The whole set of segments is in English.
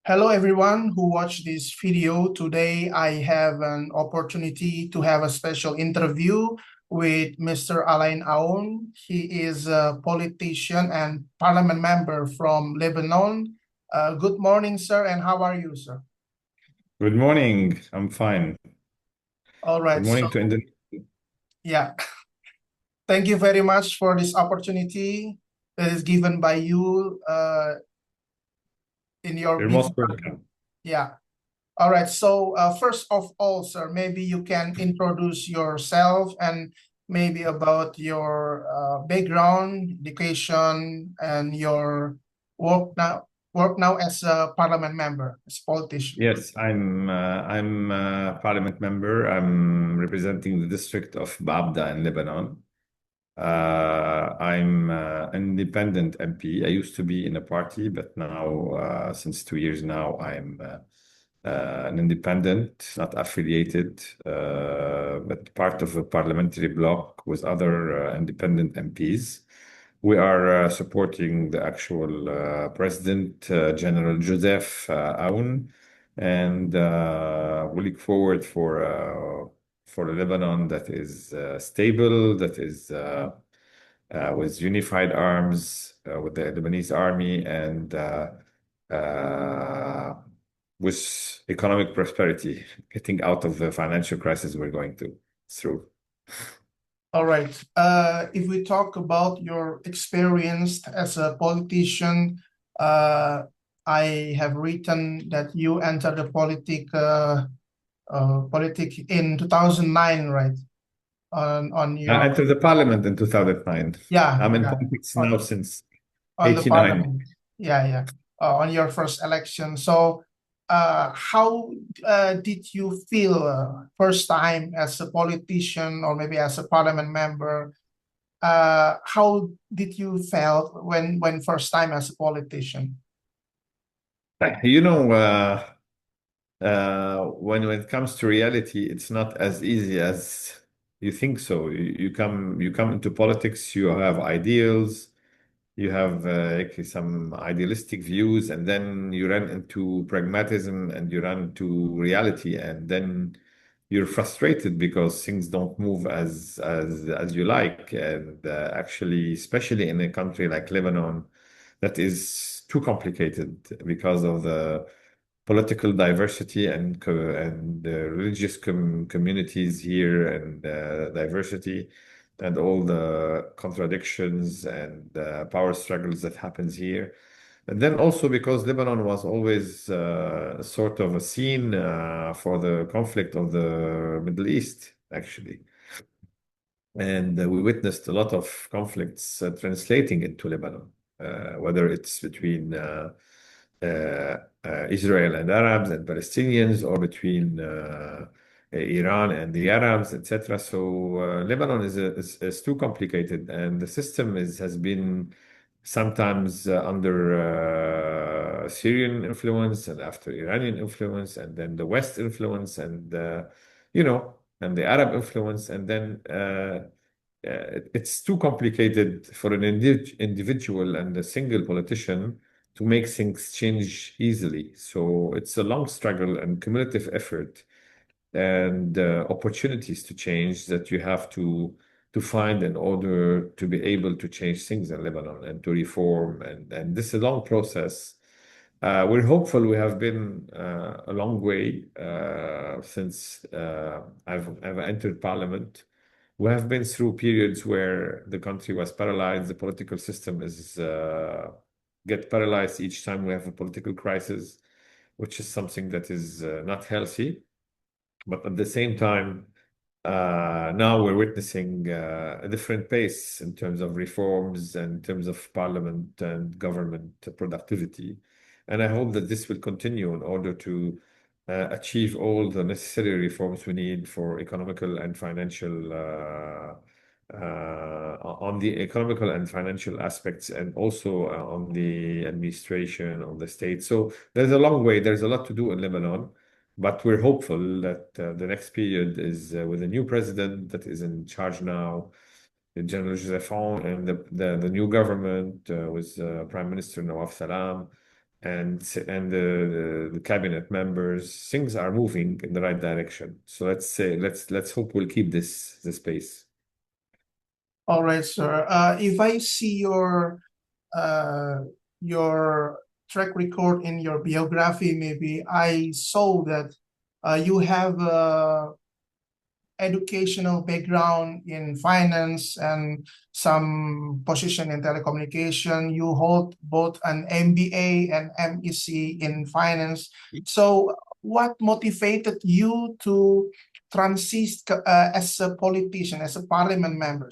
Hello everyone who watched this video. Today I have an opportunity to have a special interview with Mr. Alain Aoun. He is a politician and parliament member from Lebanon. Good morning, sir, and how are you, sir? Good morning. I'm fine. All Good right, so morning to Indonesia. yeah, thank you very much for this opportunity that is given by you in your You're busy most time. welcome. Yeah. All right. So first of all, sir, maybe you can introduce yourself and maybe about your background, education, and your work now. Work now as a parliament member, as a politician. Yes, I'm a parliament member. I'm representing the district of Babda in Lebanon. I'm an independent MP. I used to be in a party, but now, since 2 years now, I'm an independent, not affiliated, but part of a parliamentary bloc with other independent MPs. We are supporting the actual President, General Joseph Aoun, and we look forward for a Lebanon that is stable, that is with unified arms, with the Lebanese army, and uh, with economic prosperity, getting out of the financial crisis we're going through. All right. If we talk about your experience as a politician, uh, I have written that you entered the politic in 2009, right? On I your entered the parliament in 2009. yeah I'm in yeah politics now on, since on the 89. parliament, yeah, on your first election. So how did you feel first time as a politician or maybe as a parliament member? How did you felt when first time as a politician? You know, when it comes to reality, it's not as easy as you think so. You come into politics, you have ideals, you have like some idealistic views, and then you run into pragmatism and you run into reality, and then you're frustrated because things don't move as you like. And actually, especially in a country like Lebanon, that is too complicated because of the political diversity and religious communities here, and diversity and all the contradictions and power struggles that happens here. And then also because Lebanon was always sort of a scene for the conflict of the Middle East, actually. And we witnessed a lot of conflicts translating into Lebanon, whether it's between Israel and Arabs and Palestinians, or between Iran and the Arabs, etc. So Lebanon is too complicated, and the system has been sometimes under Syrian influence, and after Iranian influence, and then the West influence, and and the Arab influence, and then it's too complicated for an individual and a single politician to make things change easily. So it's a long struggle and cumulative effort and opportunities to change that you have to find in order to be able to change things in Lebanon and to reform. And this is a long process. We're hopeful. We have been a long way since I've entered parliament. We have been through periods where the country was paralyzed. The political system is get paralyzed each time we have a political crisis, which is something that is not healthy. But at the same time, now we're witnessing a different pace in terms of reforms and in terms of parliament and government productivity. And I hope that this will continue in order to achieve all the necessary reforms we need for economical and financial, on the economical and financial aspects, and also on the administration of the state. So there's a long way, there's a lot to do in Lebanon. But we're hopeful that the next period is with a new president that is in charge now, General Joseph Aoun, and the new government with Prime Minister Nawaf Salam, and the cabinet members, things are moving in the right direction. So let's hope we'll keep this pace. All right, sir. If I see uh, your track record in your biography, maybe I saw that you have educational background in finance and some position in telecommunication. You hold both an MBA and MEC in finance. So, what motivated you to transit as a politician, as a parliament member?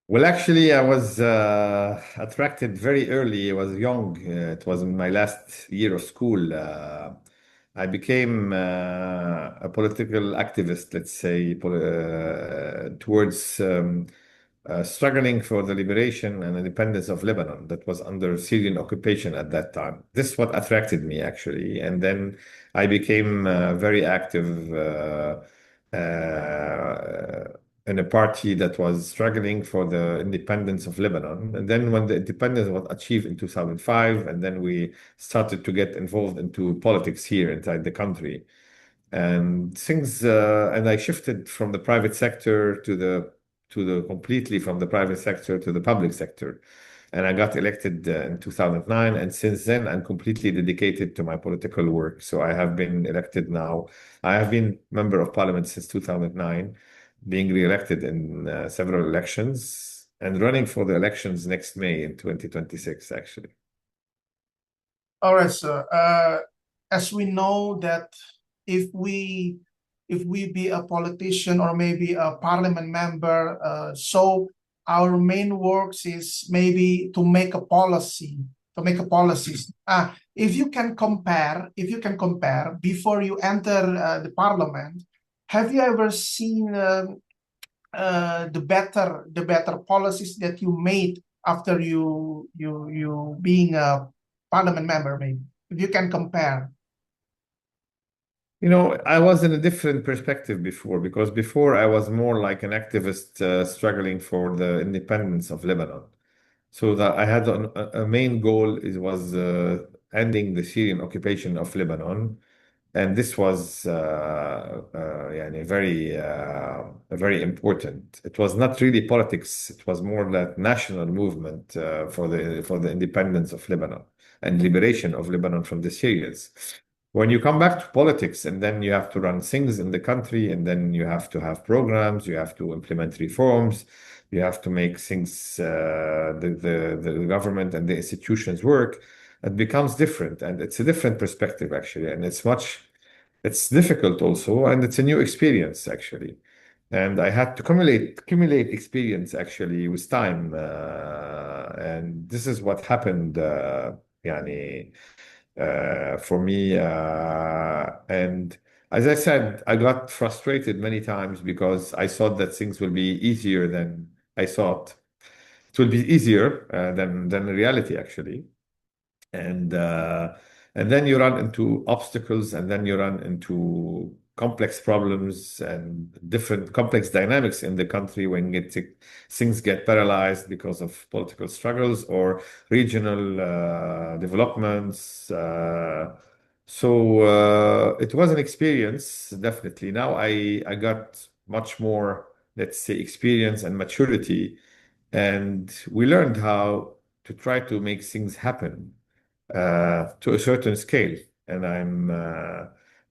Well, actually, I was attracted very early. I was young. It was in my last year of school. I became a political activist, let's say, towards struggling for the liberation and independence of Lebanon that was under Syrian occupation at that time. This is what attracted me, actually. And then I became very active. In a party that was struggling for the independence of Lebanon. And then when the independence was achieved in 2005, and then we started to get involved into politics here inside the country. And I shifted from the private sector to the completely from the private sector to the public sector. And I got elected in 2009. And since then, I'm completely dedicated to my political work. So I have been elected now. I have been member of parliament since 2009, being re-elected in several elections and running for the elections next May in 2026, actually. All right, sir. As we know that if we if we be a politician or maybe a parliament member, so our main works is maybe to make a policy, to make a policies. If you can compare before you enter the parliament, have you ever seen the better policies that you made after you being a parliament member, maybe if you can compare? I was in a different perspective before because before I was more like an activist struggling for the independence of Lebanon. So that I had a main goal is was ending the Syrian occupation of Lebanon, and this was يعني very important. It was not really politics. It was more that national movement for the independence of Lebanon and liberation of Lebanon from the Syrians. When you come back to politics, and then you have to run things in the country, and then you have to have programs, you have to implement reforms, you have to make things the government and the institutions work. It becomes different, and it's a different perspective actually, and it's difficult also, and it's a new experience actually. And I had to accumulate experience actually with time, and this is what happened. يعني for me. And as I said, I got frustrated many times because I thought that things will be easier than I thought. It will be easier than reality, actually. And uh, and then you run into obstacles, and then you run into complex problems and different complex dynamics in the country when things get paralyzed because of political struggles or regional developments. So it was an experience, definitely. Now I got much more, let's say, experience and maturity, and we learned how to try to make things happen to a certain scale. And I'm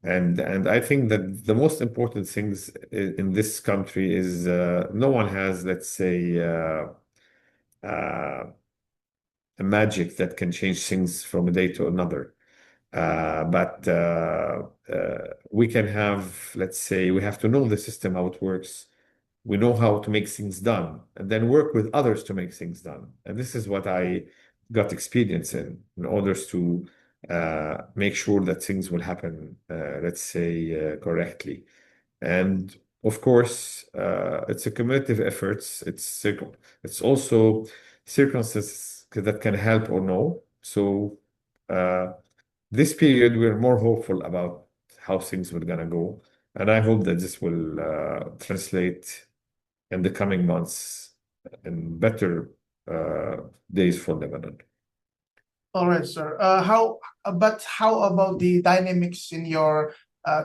and I think that the most important things in this country is no one has, let's say, uh, a magic that can change things from a day to another. But we can have, let's say, we have to know the system, how it works. We know how to make things done, and then work with others to make things done. And this is what I got experience in order to make sure that things will happen, let's say, correctly. And of course, it's a cumulative efforts. It's also circumstances that can help or no. So uh, this period, we're more hopeful about how things were gonna go, and I hope that this will translate in the coming months in better uh, days for Lebanon. All right, sir. But how about the dynamics in your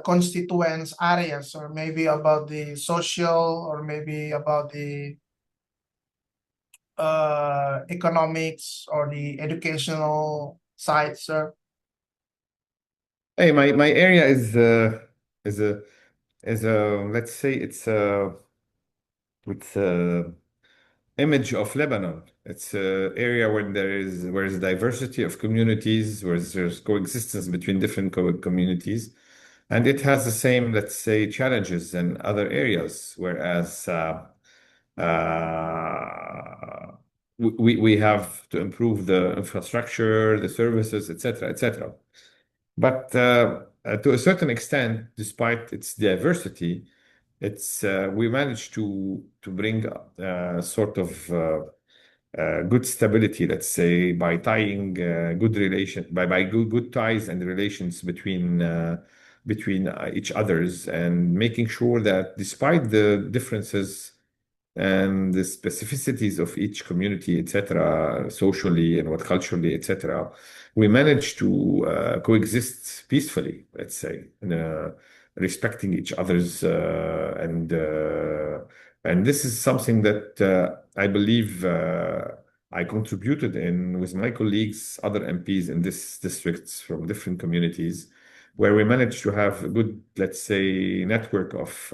constituents areas, or maybe about the social, or maybe about the economics or the educational side, sir? Hey, my area is a is a let's say it's a image of Lebanon. It's an area where there's diversity of communities, where there's coexistence between different communities, and it has the same, let's say, challenges in other areas. Whereas we have to improve the infrastructure, the services, etc., etc. But to a certain extent, despite its diversity, it's we managed to bring sort of good stability, let's say, by tying good relation by good ties and relations between each others, and making sure that despite the differences and the specificities of each community, etc., socially and what culturally, etc., we manage to coexist peacefully, let's say, respecting each other's and this is something that I believe I contributed in with my colleagues, other MPs in this districts from different communities, where we managed to have a good, let's say, network of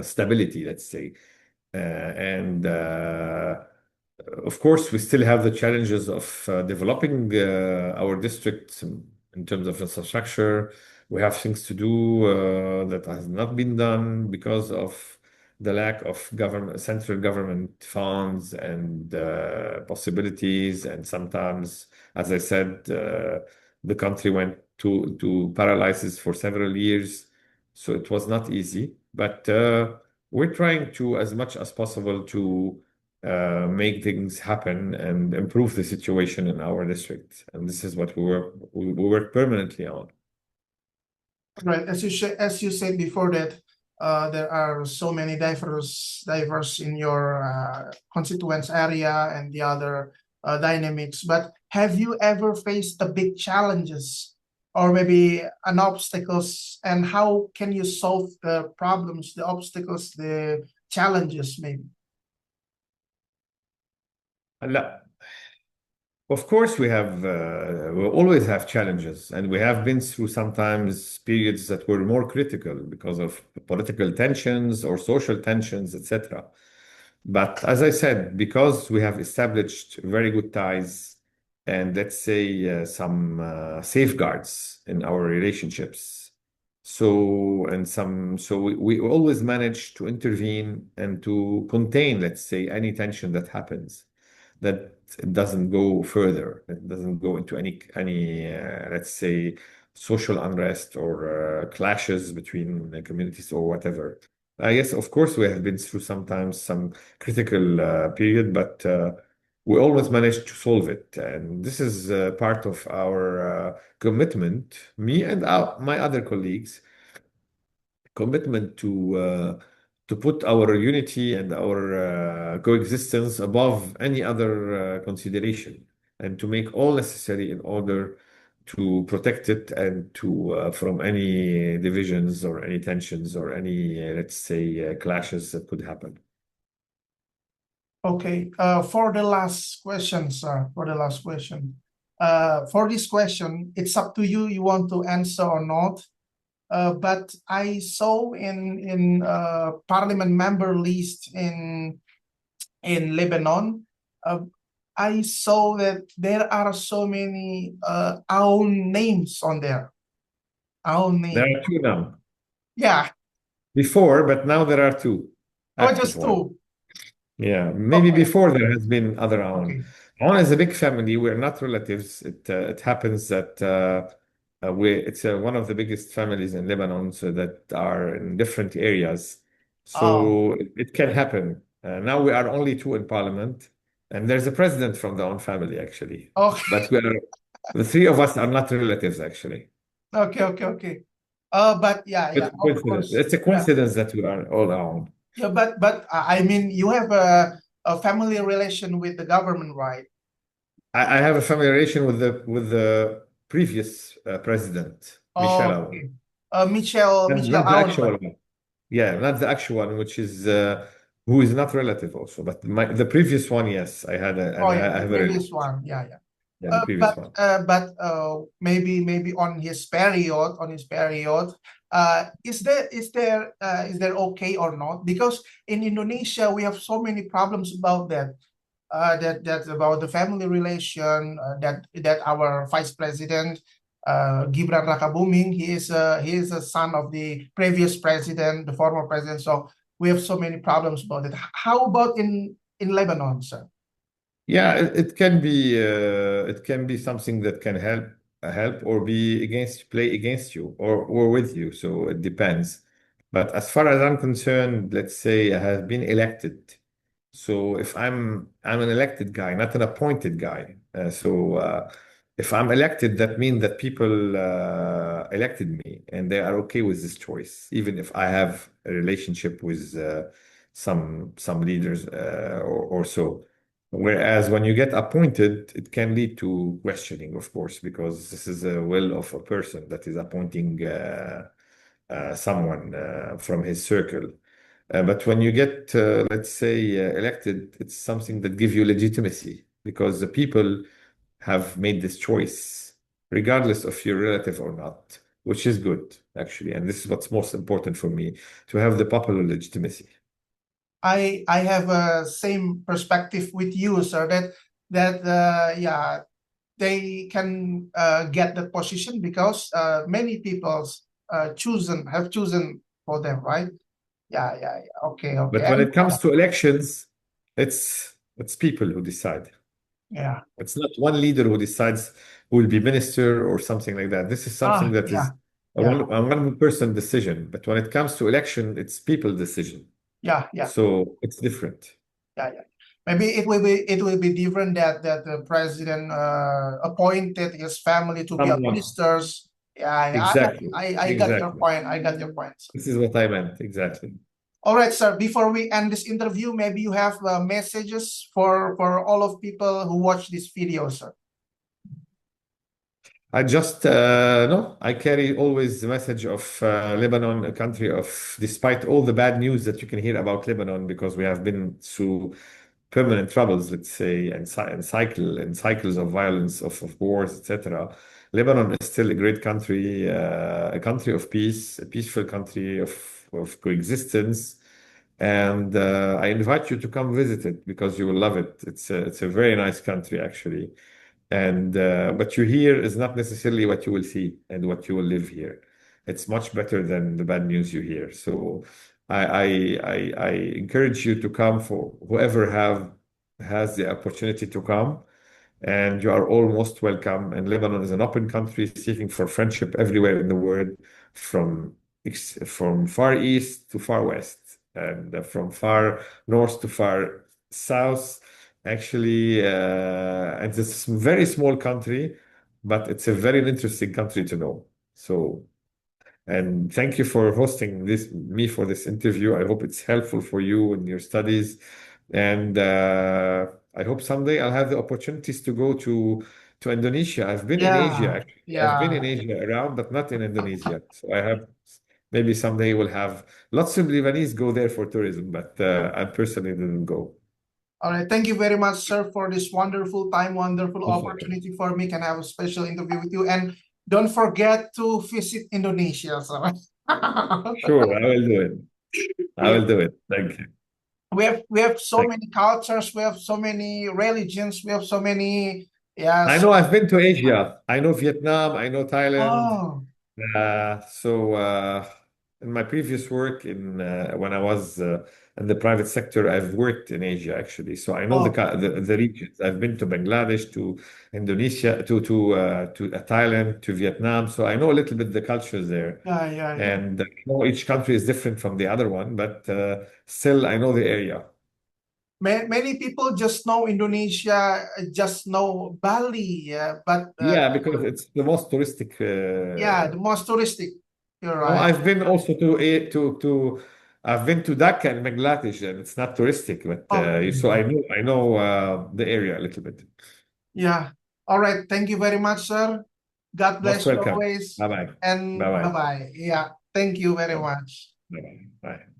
stability, let's say. And Of course, we still have the challenges of developing our district in terms of infrastructure. We have things to do that has not been done because of the lack of central government funds and possibilities. And sometimes, as I said, the country went to paralysis for several years, so it was not easy. But we're trying to, as much as possible, to make things happen and improve the situation in our district. And this is what we work permanently on. Right, as you said before that there are so many diverse in your constituents area and the other dynamics. But have you ever faced the big challenges or maybe an obstacles, and how can you solve the problems, the obstacles, the challenges maybe? لا. Of course, we always have challenges, and we have been through sometimes periods that were more critical because of political tensions or social tensions, etc. But as I said, because we have established very good ties and, let's say, some safeguards in our relationships, we always manage to intervene and to contain, let's say, any tension that happens, that it doesn't go further, it doesn't go into any let's say, social unrest or clashes between communities or whatever. Yes, of course, we have been through sometimes some critical period, but we always manage to solve it. And this is part of our commitment, me and my other colleagues, commitment to put our unity and our coexistence above any other consideration, and to make all necessary in order to protect it and to from any divisions or any tensions or any let's say clashes that could happen. Okay, for the last question, sir, for the last question. For this question, it's up to you, you want to answer or not. But I saw in parliament member list in Lebanon, uh, I saw that there are so many own names on there. Own There name. are two now. Yeah. Before, but now there are two Oh, active just ones. two. Yeah, maybe Okay. before there has been other Aon. Okay. Aon is a big family. We're not relatives. It happens that it's one of the biggest families in Lebanon, so that are in different areas. Oh. So it can happen. Now we are only two in parliament, and there's a president from the Aon family actually. Okay. But the three of us are not relatives actually. Okay. Okay. Okay. But yeah, It's yeah. a Of coincidence. course. It's a Yeah. coincidence that we are all Aon. Yeah. But I mean, you have a family relation with the government, right? I have a familiarization with the previous president, Michel Aoun. Okay. Michelle Not the Aoun, actual right? one. Yeah, not the actual one, which is who is not relative also, but the previous one, yes, Oh yeah, I the have a previous relation. one. Yeah, yeah. Yeah, the previous one. Maybe on his period, is there okay or not? Because in Indonesia we have so many problems about that. That's about the family relation. That our vice president, Gibran Rakabuming, he is a son of the previous president, the former president. So we have so many problems about it. How about in Lebanon, sir? Yeah, it can be something that can help or be play against you or with you. So it depends. But as far as I'm concerned, let's say I have been elected. So if I'm an elected guy, not an appointed guy. If I'm elected, that means that people elected me and they are okay with this choice, even if I have a relationship with some leaders or so. Whereas when you get appointed, it can lead to questioning, of course, because this is a will of a person that is appointing someone from his circle. But when you get, let's say, elected, it's something that gives you legitimacy because the people have made this choice, regardless of your relative or not, which is good, actually. And this is what's most important for me, to have the popular legitimacy. I have a same perspective with you, sir. Yeah, they can get that position because many people have chosen for them, right? Yeah. Okay, okay. But when And it comes to elections, it's people who decide. yeah. It's not one leader who decides who will be minister or something like that. This is something that Yeah, is yeah, a one person decision. But when it comes to election, it's people decision. yeah. So it's different. Yeah. Maybe it will be different that the president appointed his family to be a Someone. ministers. Yeah. Exactly. I got your Exactly. point. I got your point. This is what I meant. Exactly. All right, sir. Before we end this interview, maybe you have messages for all of people who watch this video, sir. I just no. I carry always the message of Lebanon, a country of, despite all the bad news that you can hear about Lebanon, because we have been through permanent troubles, let's say, and cycles of violence, of wars, etc. Lebanon is still a great country, a country of peace, a peaceful country of coexistence. And I invite you to come visit it because you will love it. It's a very nice country, actually. And what you hear is not necessarily what you will see and what you will live here. It's much better than the bad news you hear. So I encourage you to come, for whoever have has the opportunity to come, and you are all most welcome. And Lebanon is an open country seeking for friendship everywhere in the world, from from far east to far west, and from far north to far south. Actually, and it's a very small country, but it's a very interesting country to know. So, and thank you for hosting me for this interview. I hope it's helpful for you in your studies. And I hope someday I'll have the opportunities to go to Indonesia. I've been in Asia, Yeah, actually. I've been in yeah. Asia around, but not in Indonesia. So I have maybe someday we'll have lots of Lebanese go there for tourism, but I personally didn't go. All right. Thank you very much, sir, for this wonderful time, wonderful Most welcome. opportunity for me. Can have a special interview with you. And don't forget to visit Indonesia, sir. Sure, I will do it. I Yeah. will do it. Thank you. We have so Thank many cultures, we have so many religions, we have so many, yeah. I know I've been to Asia. I know Vietnam. I know Thailand. Oh, So in my previous work when I was in the private sector, I've worked in Asia actually. So I know oh, the regions. I've been to Bangladesh, to Indonesia, to Thailand, to Vietnam. So I know a little bit the cultures there. yeah. And I know each country is different from the other one, but still I know the area. Many people just know Indonesia, just know Bali, but Yeah, because it's the most touristic. yeah, the most touristic. You're No, right. I've been also to I've been to Dhaka in Bangladesh, and it's not touristic, but Okay. so I know the area a little bit. Yeah. All right. Thank you very much, sir. God Most bless you welcome. always. Bye bye. Bye And bye. bye-bye. Yeah. Thank you very Bye much. bye. Bye.